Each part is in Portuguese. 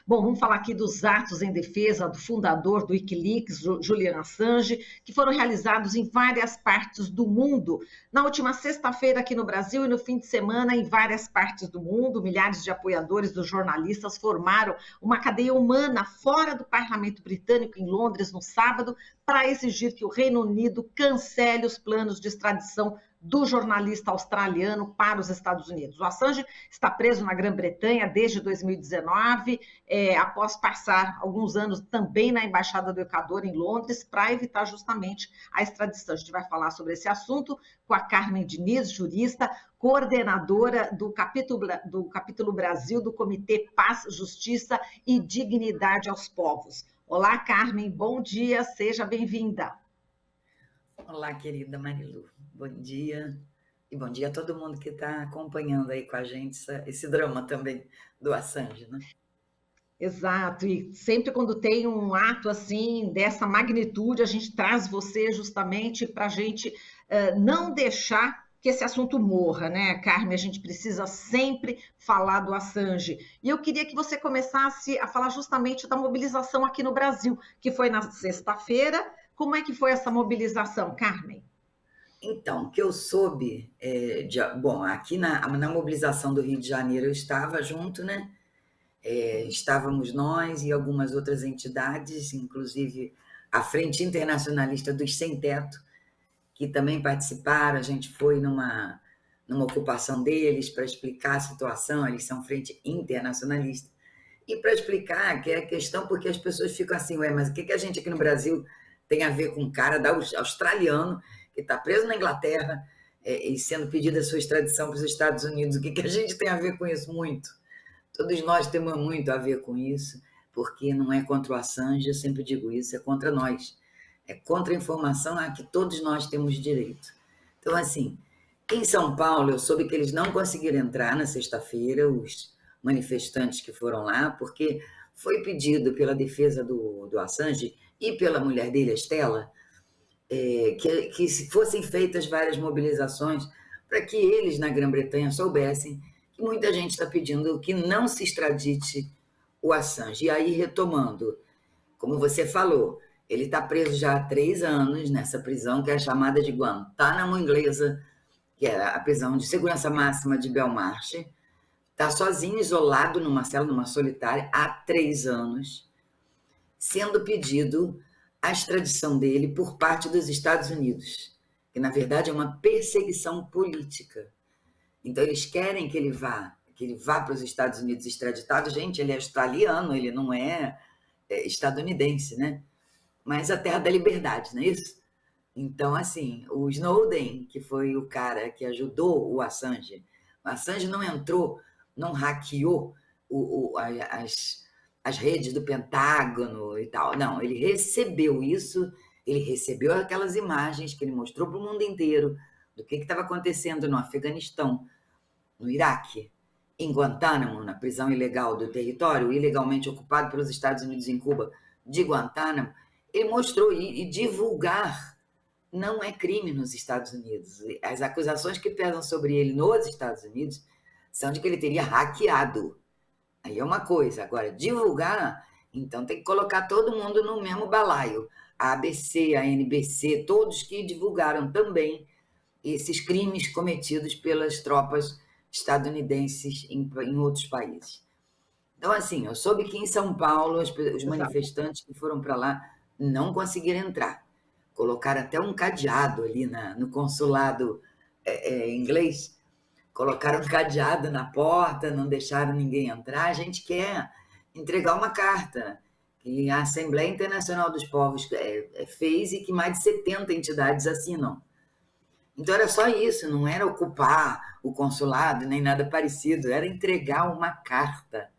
Bom, vamos falar aqui dos atos em defesa do fundador do Wikileaks, Julian Assange, que foram realizados em várias partes do mundo. Na última sexta-feira aqui no Brasil e no fim de semana em várias partes do mundo, milhares de apoiadores dos jornalistas formaram uma cadeia humana fora do parlamento britânico em Londres no sábado para exigir que o Reino Unido cancele os planos de extradição do jornalista australiano para os Estados Unidos. O Assange está preso na Grã-Bretanha desde 2019, após passar alguns anos também na Embaixada do Equador em Londres, para evitar justamente a extradição. A gente vai falar sobre esse assunto com a Carmen Diniz, jurista, coordenadora do capítulo Brasil do Comitê Paz, Justiça e Dignidade aos Povos. Olá, Carmen, bom dia, seja bem-vinda. Olá, querida Marilu, bom dia. E bom dia a todo mundo que está acompanhando aí com a gente esse drama também do Assange, né? Exato, e sempre quando tem um ato assim, dessa magnitude, a gente traz você justamente para a gente não deixar que esse assunto morra, né, Carmen? A gente precisa sempre falar do Assange. E eu queria que você começasse a falar justamente da mobilização aqui no Brasil, que foi na sexta-feira. Como é que foi essa mobilização, Carmen? Então, o que eu soube, bom, aqui na mobilização do Rio de Janeiro eu estava junto, né? Estávamos nós e algumas outras entidades, inclusive a Frente Internacionalista dos Sem Teto, que também participaram. A gente foi numa ocupação deles para explicar a situação. Eles são Frente Internacionalista. E para explicar que é a questão, porque as pessoas ficam assim, mas o que a gente aqui no Brasil tem a ver com um cara australiano que está preso na Inglaterra e sendo pedida a sua extradição para os Estados Unidos? O que a gente tem a ver com isso? Muito. Todos nós temos muito a ver com isso, porque não é contra o Assange, eu sempre digo isso, é contra nós. É contra a informação a que todos nós temos direito. Então, assim, em São Paulo, eu soube que eles não conseguiram entrar na sexta-feira, os manifestantes que foram lá, porque foi pedido pela defesa do Assange e pela mulher dele, a Estela, que fossem feitas várias mobilizações para que eles, na Grã-Bretanha, soubessem que muita gente está pedindo que não se extradite o Assange. E aí, retomando, como você falou, ele está preso já há 3 anos nessa prisão que é chamada de Guantánamo inglesa, que é a prisão de segurança máxima de Belmarsh. Está sozinho, isolado numa cela, numa solitária, há 3 anos, sendo pedido a extradição dele por parte dos Estados Unidos, que na verdade é uma perseguição política. Então eles querem que ele vá para os Estados Unidos extraditado. Gente, ele é australiano, ele não é estadunidense, né? Mas a terra da liberdade, não é isso? Então, assim, o Snowden, que foi o cara que ajudou o Assange não entrou, não hackeou as redes do Pentágono e tal. Não, ele recebeu isso, ele recebeu aquelas imagens que ele mostrou para o mundo inteiro do que estava acontecendo no Afeganistão, no Iraque, em Guantánamo, na prisão ilegal do território ilegalmente ocupado pelos Estados Unidos em Cuba, de Guantánamo. Ele mostrou, e divulgar não é crime nos Estados Unidos. As acusações que pesam sobre ele nos Estados Unidos são de que ele teria hackeado. Aí é uma coisa. Agora, divulgar, então tem que colocar todo mundo no mesmo balaio. A ABC, a NBC, todos que divulgaram também esses crimes cometidos pelas tropas estadunidenses em outros países. Então, assim, eu soube que em São Paulo os manifestantes que foram para lá não conseguiram entrar. Colocaram até um cadeado ali no consulado inglês. Colocaram um cadeado na porta, não deixaram ninguém entrar. A gente quer entregar uma carta que a Assembleia Internacional dos Povos fez e que mais de 70 entidades assinam. Então era só isso, não era ocupar o consulado nem nada parecido, era entregar uma carta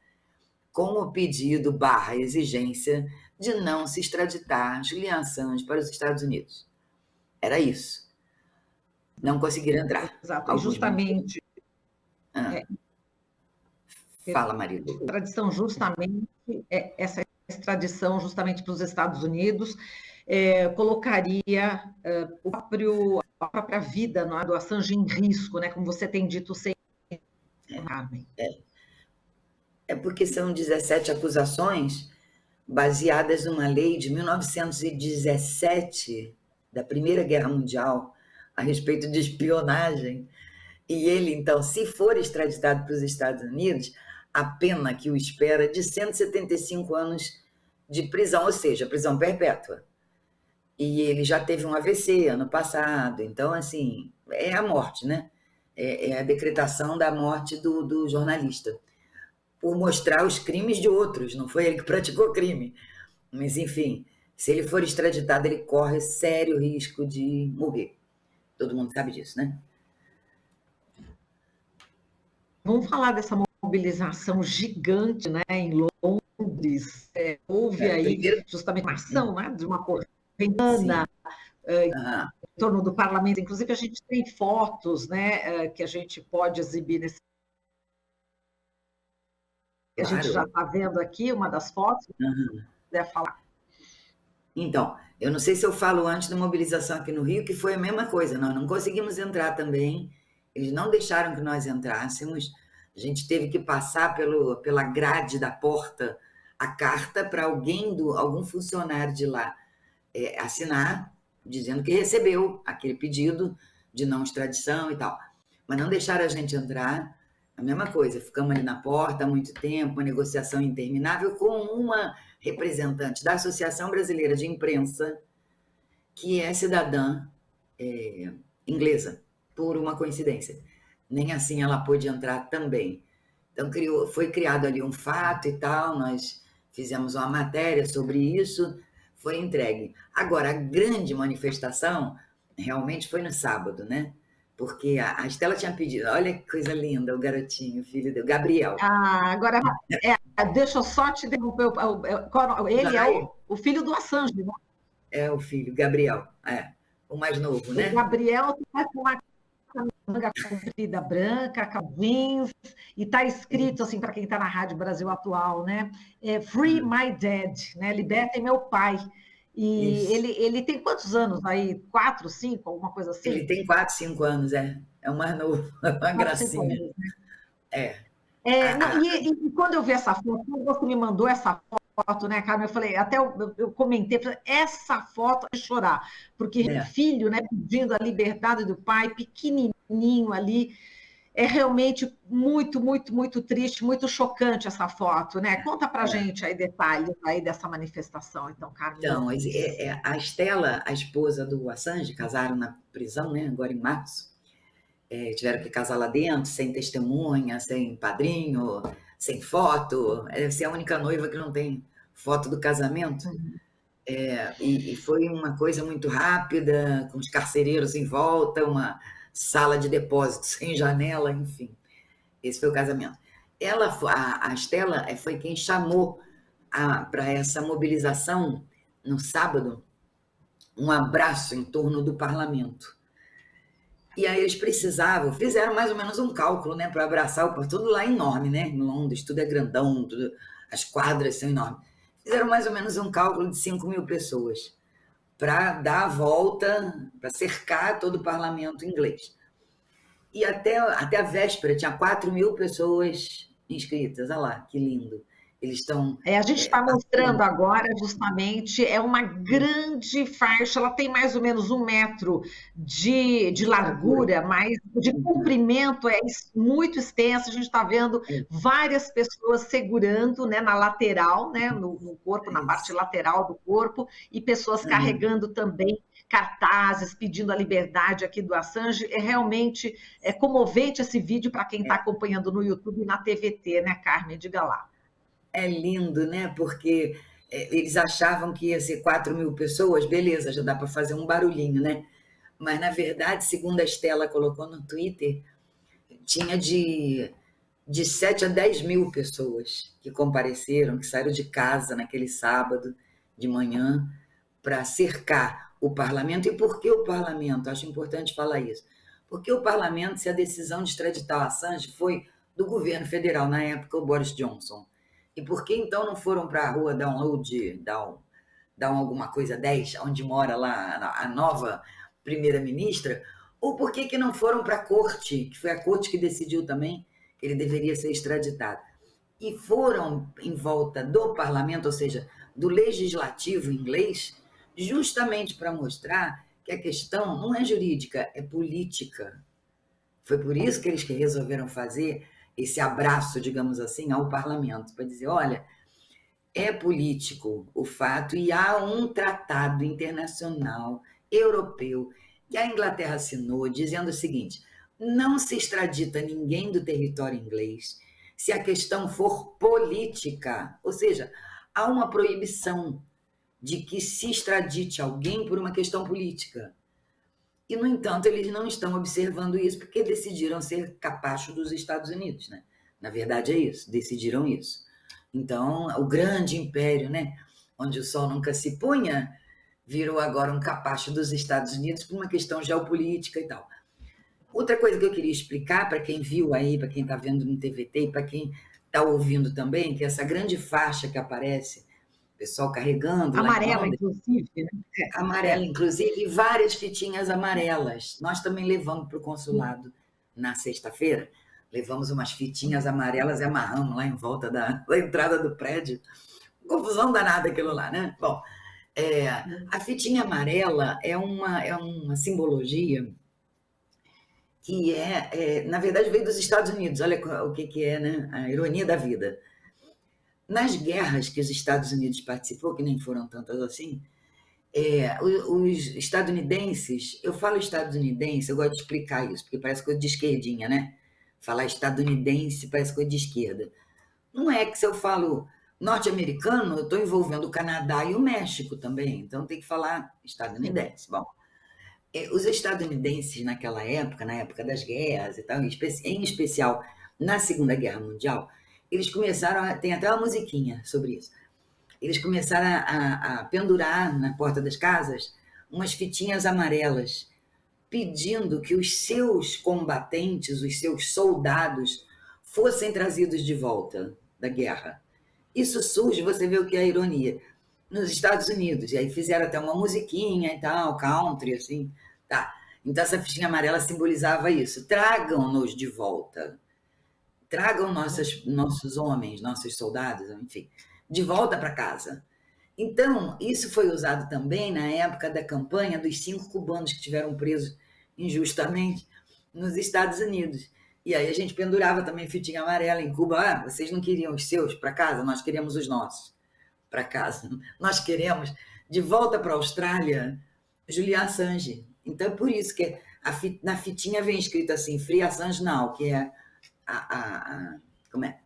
com o pedido / exigência de não se extraditar Julian Assange para os Estados Unidos. Era isso. Não conseguiram entrar. Exato, e justamente... Fala, Marilu. Essa extradição justamente para os Estados Unidos colocaria a própria vida, não é, do Assange em risco, né? Como você tem dito sempre, Carmen. É porque são 17 acusações baseadas numa lei de 1917, da Primeira Guerra Mundial, a respeito de espionagem. E ele, então, se for extraditado para os Estados Unidos, a pena que o espera é de 175 anos de prisão, ou seja, prisão perpétua. E ele já teve um AVC ano passado, então, assim, é a morte, né? É a decretação da morte do jornalista, por mostrar os crimes de outros, não foi ele que praticou crime. Mas, enfim, se ele for extraditado, ele corre sério risco de morrer. Todo mundo sabe disso, né? Vamos falar dessa mobilização gigante, né, em Londres. Houve aí Primeiro, justamente uma ação, né, de uma corrente sim. em torno do parlamento. Inclusive, a gente tem fotos, né, que a gente pode exibir nesse. A gente já Claro. está vendo aqui uma das fotos, Uhum. deve falar. Então, eu não sei se eu falo antes da mobilização aqui no Rio, que foi a mesma coisa, nós não conseguimos entrar também, eles não deixaram que nós entrássemos, a gente teve que passar pela grade da porta a carta para algum funcionário de lá assinar, dizendo que recebeu aquele pedido de não extradição e tal. Mas não deixaram a gente entrar, a mesma coisa, ficamos ali na porta há muito tempo, uma negociação interminável com uma representante da Associação Brasileira de Imprensa, que é cidadã inglesa, por uma coincidência. Nem assim ela pôde entrar também. Então, foi criado ali um fato e tal, nós fizemos uma matéria sobre isso, foi entregue. Agora, a grande manifestação realmente foi no sábado, né? Porque a Estela tinha pedido, olha que coisa linda, o garotinho, o filho dele, Gabriel. Agora, deixa eu só te interromper. Ele é o filho do Assange, né? É o filho, Gabriel, o mais novo, né? O Gabriel está com uma manga comprida branca, calvins, e está escrito assim para quem está na Rádio Brasil Atual, né? Free my dad, né? Libertem meu pai. E ele tem quantos anos aí? 4, 5, alguma coisa assim? Ele tem 4, 5 anos, é o mais novo, uma gracinha. Anos, né? E quando eu vi essa foto, quando você me mandou essa foto, né, Carmen? Eu falei, até eu comentei, essa foto é chorar, porque filho, né, pedindo a liberdade do pai, pequenininho ali, é realmente muito, muito, muito triste, muito chocante essa foto, né? Conta pra gente aí detalhes aí dessa manifestação, então, Carmen. Então, a Estela, a esposa do Assange, casaram na prisão, né, agora em março, tiveram que casar lá dentro, sem testemunha, sem padrinho, sem foto, deve ser a única noiva que não tem foto do casamento. E foi uma coisa muito rápida, com os carcereiros em volta, uma sala de depósito sem janela, enfim. Esse foi o casamento. A Estela foi quem chamou para essa mobilização no sábado, um abraço em torno do parlamento. E aí eles fizeram mais ou menos um cálculo, né, para abraçar o tudo lá enorme, né? Em Londres, tudo é grandão, as quadras são enormes. Fizeram mais ou menos um cálculo de 5.000 pessoas para dar a volta, para cercar todo o parlamento inglês. E até a véspera tinha 4.000 pessoas inscritas. Olha lá, que lindo. Eles estão... A gente está mostrando agora, justamente, uma grande faixa, ela tem mais ou menos 1 metro de largura, mas de comprimento é muito extensa. A gente está vendo várias pessoas segurando, né, na lateral, né, no corpo, na parte lateral do corpo, e pessoas carregando também cartazes, pedindo a liberdade aqui do Assange. Realmente comovente esse vídeo para quem está acompanhando no YouTube e na TVT, né, Carmen? Diga lá. É lindo, né? Porque eles achavam que ia ser 4.000 pessoas, beleza, já dá para fazer um barulhinho, né? Mas, na verdade, segundo a Estela colocou no Twitter, tinha de 7 a 10 mil pessoas que compareceram, que saíram de casa naquele sábado de manhã para cercar o parlamento. E por que o parlamento? Acho importante falar isso. Porque o parlamento, se a decisão de extraditar o Assange foi do governo federal, na época, o Boris Johnson. E por que então não foram para a rua Download, alguma coisa 10, onde mora lá a nova primeira-ministra? Ou por que não foram para a corte, que foi a corte que decidiu também que ele deveria ser extraditado? e foram em volta do parlamento, ou seja, do legislativo inglês, justamente para mostrar que a questão não é jurídica, é política. Foi por isso que eles resolveram fazer esse abraço, digamos assim, ao parlamento, para dizer, olha, é político o fato e há um tratado internacional europeu que a Inglaterra assinou dizendo o seguinte: não se extradita ninguém do território inglês se a questão for política, ou seja, há uma proibição de que se extradite alguém por uma questão política. E, no entanto, eles não estão observando isso porque decidiram ser capacho dos Estados Unidos, né? Na verdade é isso, decidiram isso. Então, o grande império, né, onde o sol nunca se punha, virou agora um capacho dos Estados Unidos por uma questão geopolítica e tal. Outra coisa que eu queria explicar para quem viu aí, para quem está vendo no TVT e para quem está ouvindo também, que essa grande faixa que aparece, o pessoal carregando lá em Amarela, Londres, inclusive, né? amarela, inclusive, e várias fitinhas amarelas. Nós também levamos para o consulado na sexta-feira, levamos umas fitinhas amarelas e amarramos lá em volta da entrada do prédio. Confusão danada aquilo lá, né? Bom, a fitinha amarela é uma simbologia que na verdade, veio dos Estados Unidos. Olha o que é, né? A ironia da vida. Nas guerras que os Estados Unidos participou, que nem foram tantas assim, os estadunidenses, eu falo estadunidense, eu gosto de explicar isso, porque parece coisa de esquerdinha, né? Falar estadunidense parece coisa de esquerda. Não é que se eu falo norte-americano, eu estou envolvendo o Canadá e o México também, então tem que falar estadunidense. Bom, os estadunidenses naquela época, na época das guerras e tal, em especial na Segunda Guerra Mundial, eles começaram, tem até uma musiquinha sobre isso, eles começaram a pendurar na porta das casas umas fitinhas amarelas, pedindo que os seus combatentes, os seus soldados, fossem trazidos de volta da guerra. Isso surge, você vê o que é a ironia, nos Estados Unidos, e aí fizeram até uma musiquinha e tal, country, assim, tá. Então essa fichinha amarela simbolizava isso, tragam-nos de volta, tragam nossos homens, nossos soldados, enfim, de volta para casa. Então, isso foi usado também na época da campanha dos 5 cubanos que tiveram presos injustamente nos Estados Unidos. E aí a gente pendurava também fitinha amarela em Cuba. Ah, vocês não queriam os seus para casa? Nós queríamos os nossos para casa. Nós queremos de volta para a Austrália Julian Assange. Então é por isso que na fitinha vem escrito assim, Free Assange Now, que é a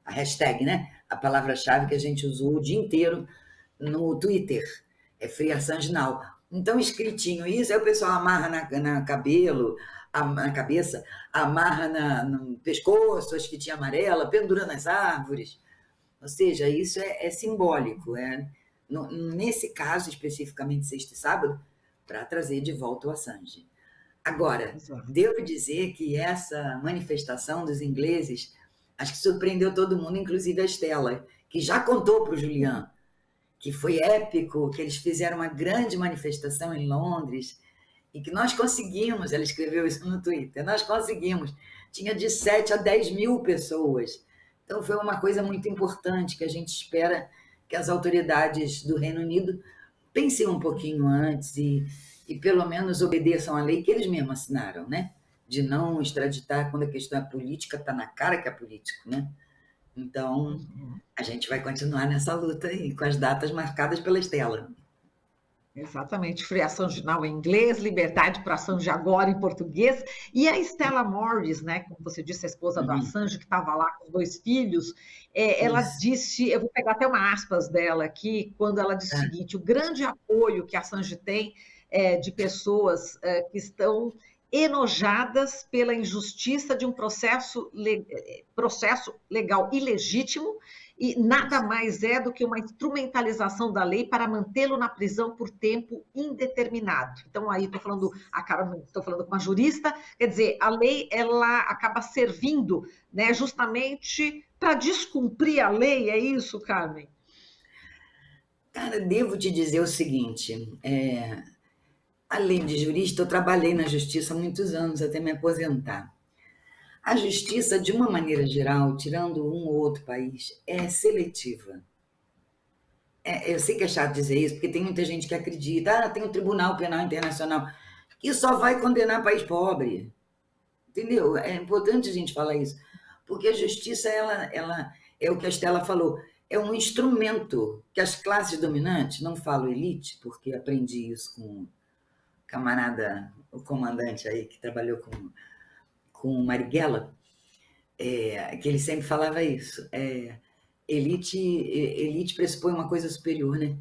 hashtag, né? A palavra-chave que a gente usou o dia inteiro no Twitter, é Free Assange Now. Então, escritinho isso, aí o pessoal amarra na cabeça, amarra no pescoço, as fitinhas amarelas, pendura nas árvores. Ou seja, isso é simbólico. Nesse caso, especificamente sexta e sábado, para trazer de volta o Assange. Agora, devo dizer que essa manifestação dos ingleses, acho que surpreendeu todo mundo, inclusive a Estela, que já contou para o Julian, que foi épico, que eles fizeram uma grande manifestação em Londres e que nós conseguimos, ela escreveu isso no Twitter, nós conseguimos, tinha de 7 a 10 mil pessoas. Então foi uma coisa muito importante que a gente espera que as autoridades do Reino Unido pensem um pouquinho antes e pelo menos obedeçam à lei que eles mesmos assinaram, né? De não extraditar quando a questão é política, está na cara que é político, né? Então, a gente vai continuar nessa luta aí, com as datas marcadas pela Estela. Exatamente, Free Assange Now em inglês, Liberdade para Assange agora em português. E a Stella Morris, né, como você disse, a esposa do Assange, que estava lá com os 2 filhos, ela disse, eu vou pegar até uma aspas dela aqui, quando ela disse o seguinte: o grande apoio que a Assange tem de pessoas que estão enojadas pela injustiça de um processo legal ilegítimo, e nada mais é do que uma instrumentalização da lei para mantê-lo na prisão por tempo indeterminado. Então, aí estou falando com uma jurista, quer dizer, a lei ela acaba servindo, né, justamente para descumprir a lei, é isso, Carmen? Cara, devo te dizer o seguinte, além de jurista, eu trabalhei na justiça há muitos anos, até me aposentar. A justiça, de uma maneira geral, tirando um ou outro país, é seletiva. Eu sei que é chato dizer isso, porque tem muita gente que acredita, tem o Tribunal Penal Internacional, que só vai condenar país pobre. Entendeu? É importante a gente falar isso, porque a justiça, ela é o que a Estela falou, é um instrumento que as classes dominantes, não falo elite, porque aprendi isso com o camarada, o comandante aí que trabalhou com o Marighella, que ele sempre falava isso. Elite pressupõe uma coisa superior, né?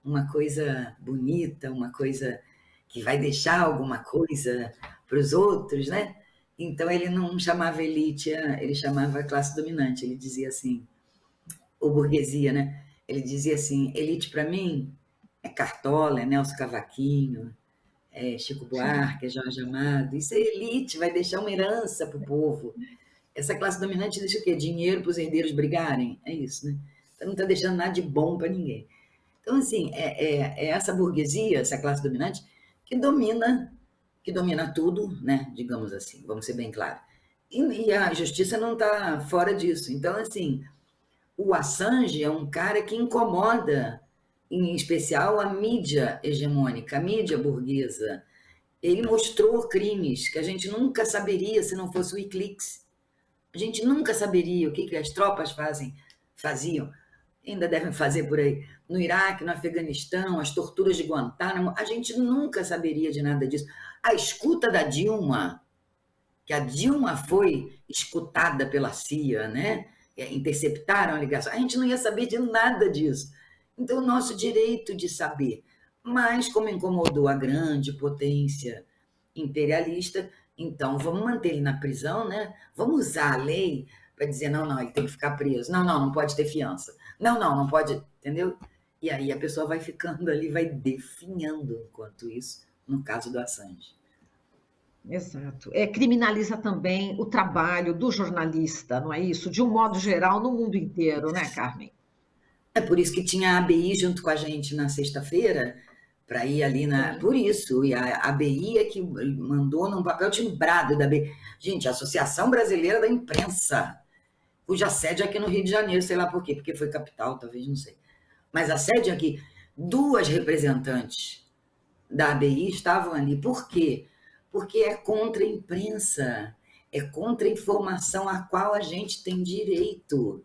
Uma coisa bonita, uma coisa que vai deixar alguma coisa para os outros, né? Então ele não chamava elite, ele chamava classe dominante. Ele dizia assim, ou burguesia, né? Ele dizia assim, elite para mim é Cartola, é Nelson Cavaquinho, é Chico Buarque, é Jorge Amado. Isso é elite, vai deixar uma herança para o povo. Essa classe dominante deixa o quê? Dinheiro para os herdeiros brigarem? É isso, né? Então não está deixando nada de bom para ninguém. Então, assim, é essa burguesia, essa classe dominante, que domina tudo, né? Digamos assim, vamos ser bem claros. E a justiça não está fora disso. Então, assim, o Assange é um cara que incomoda, em especial, a mídia hegemônica, a mídia burguesa. Ele mostrou crimes que a gente nunca saberia se não fosse o Wikileaks. A gente nunca saberia o que as tropas faziam, ainda devem fazer por aí, no Iraque, no Afeganistão, as torturas de Guantánamo, a gente nunca saberia de nada disso. A escuta da Dilma, que a Dilma foi escutada pela CIA, né? Interceptaram a ligação, a gente não ia saber de nada disso. Então, o nosso direito de saber, mas como incomodou a grande potência imperialista, então vamos manter ele na prisão, né? Vamos usar a lei para dizer, não, ele tem que ficar preso. Não pode ter fiança. Não pode, entendeu? E aí a pessoa vai ficando ali, vai definhando enquanto isso, no caso do Assange. Exato. Criminaliza também o trabalho do jornalista, não é isso? De um modo geral, no mundo inteiro, né, Carmen? É por isso que tinha a ABI junto com a gente na sexta-feira, para ir ali por isso. E a ABI é que mandou num papel timbrado da ABI. Gente, a Associação Brasileira da Imprensa, cuja sede é aqui no Rio de Janeiro, sei lá por quê, porque foi capital, talvez, não sei. Mas a sede aqui, 2 representantes da ABI estavam ali. Por quê? Porque é contra a imprensa, é contra a informação a qual a gente tem direito.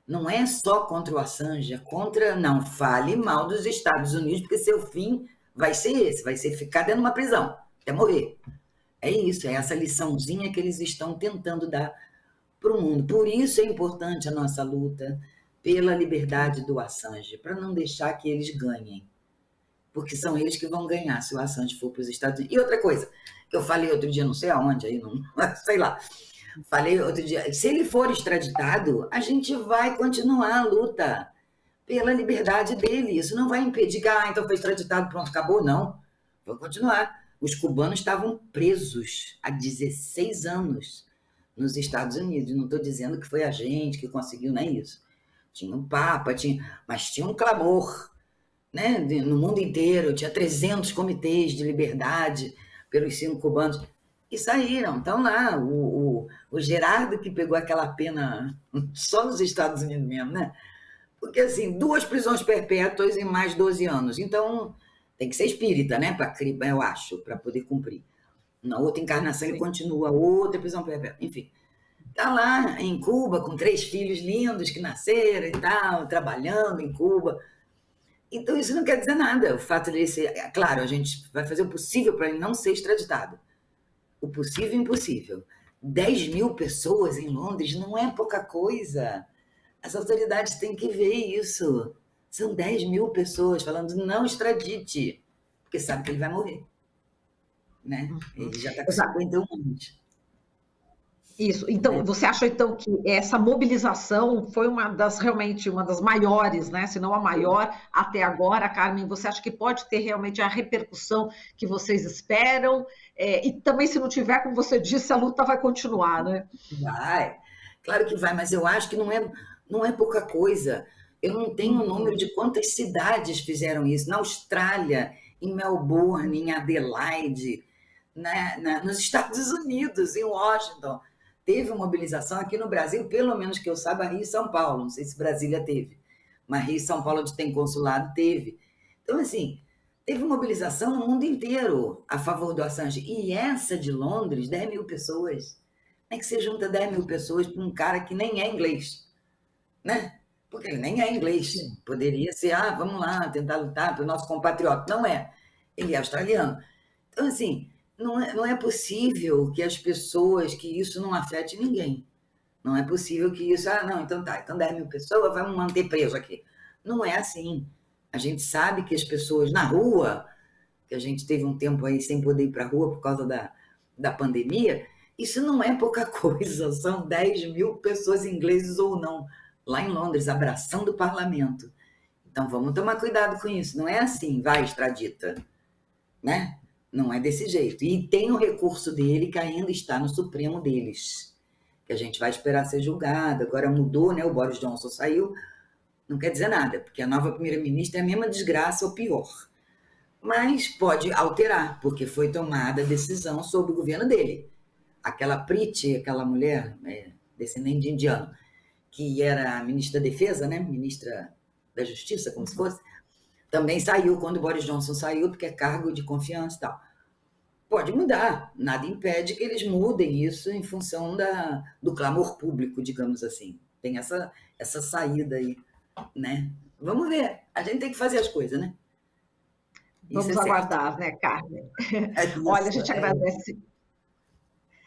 Não é só contra o Assange, é contra, não fale mal dos Estados Unidos, porque seu fim vai ser esse, vai ser ficar dentro de uma prisão, até morrer. É isso, é essa liçãozinha que eles estão tentando dar para o mundo. Por isso é importante a nossa luta pela liberdade do Assange, para não deixar que eles ganhem. Porque são eles que vão ganhar se o Assange for para os Estados Unidos. E outra coisa, que eu falei outro dia, não sei aonde, aí não, sei lá, falei outro dia, se ele for extraditado, a gente vai continuar a luta pela liberdade dele. Isso não vai impedir que, então foi extraditado, pronto, acabou, não. Vai continuar. Os cubanos estavam presos há 16 anos nos Estados Unidos. Não estou dizendo que foi a gente que conseguiu, não é isso. Tinha um Papa, mas tinha um clamor, né? No mundo inteiro. Tinha 300 comitês de liberdade pelos 5 cubanos. E saíram, estão lá. O Gerardo, que pegou aquela pena só nos Estados Unidos mesmo, né? Porque, assim, 2 prisões perpétuas em mais 12 anos. Então, tem que ser espírita, né? Eu acho, para poder cumprir. Na outra encarnação, ele continua, outra prisão perpétua. Enfim, está lá em Cuba, com 3 filhos lindos que nasceram e tal, trabalhando em Cuba. Então, isso não quer dizer nada. O fato de ele ser... Claro, a gente vai fazer o possível para ele não ser extraditado. O possível e impossível. 10 mil pessoas em Londres não é pouca coisa. As autoridades têm que ver isso. São 10 mil pessoas falando não extradite, porque sabe que ele vai morrer. Né? Ele já está com 51 anos. Isso. Então, você acha então que essa mobilização foi realmente uma das maiores, né? Se não a maior até agora, Carmen? Você acha que pode ter realmente a repercussão que vocês esperam? E também, se não tiver, como você disse, a luta vai continuar, né? Vai, claro que vai, mas eu acho que não é pouca coisa. Eu não tenho o número de quantas cidades fizeram isso. Na Austrália, em Melbourne, em Adelaide, nos Estados Unidos, em Washington. teve uma mobilização aqui no Brasil, pelo menos que eu saiba, Rio e São Paulo, não sei se Brasília teve, mas Rio e São Paulo, onde tem consulado, teve. Então, assim, teve mobilização no mundo inteiro a favor do Assange. E essa de Londres, 10 mil pessoas. Como é que você junta 10 mil pessoas para um cara que nem é inglês? Né? Porque ele nem é inglês. Poderia ser, vamos lá, tentar lutar pelo nosso compatriota. Não é. Ele é australiano. Então, assim, não é possível que as pessoas, que isso não afete ninguém. Não é possível que isso, não, então tá, então 10 mil pessoas, vamos manter preso aqui. Não é assim. A gente sabe que as pessoas na rua, que a gente teve um tempo aí sem poder ir para a rua por causa da pandemia, isso não é pouca coisa, são 10 mil pessoas ingleses ou não, lá em Londres, abraçando o parlamento. Então vamos tomar cuidado com isso, não é assim, vai, extradita, né? Não é desse jeito. E tem o recurso dele que ainda está no Supremo deles, que a gente vai esperar ser julgado. Agora mudou, né? O Boris Johnson saiu, não quer dizer nada, porque a nova primeira-ministra é a mesma desgraça ou pior. Mas pode alterar, porque foi tomada a decisão sobre o governo dele. Aquela Priti, aquela mulher, descendente de indiano, que era a ministra da Defesa, né? Ministra da Justiça, como se fosse, também saiu quando o Boris Johnson saiu, porque é cargo de confiança e tal. Pode mudar, nada impede que eles mudem isso em função do clamor público, digamos assim. Tem essa saída aí, né? Vamos ver, a gente tem que fazer as coisas, né? Vamos aguardar, né, Carmen? Olha,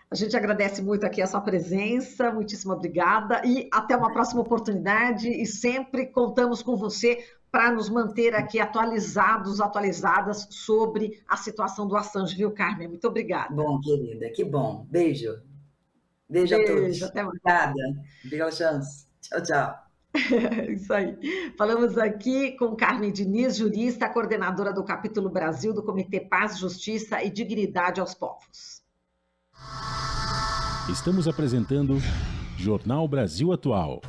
a gente agradece muito aqui a sua presença, muitíssimo obrigada e até uma próxima oportunidade e sempre contamos com você para nos manter aqui atualizadas sobre a situação do Assange, viu, Carmen? Muito obrigada. Bom, querida, que bom. Beijo. Beijo a todos. Até mais. Obrigada pela chance. Tchau, tchau. Isso aí. Falamos aqui com Carmen Diniz, jurista, coordenadora do Capítulo Brasil do Comitê Paz, Justiça e Dignidade aos Povos. Estamos apresentando Jornal Brasil Atual.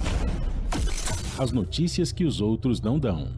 As notícias que os outros não dão.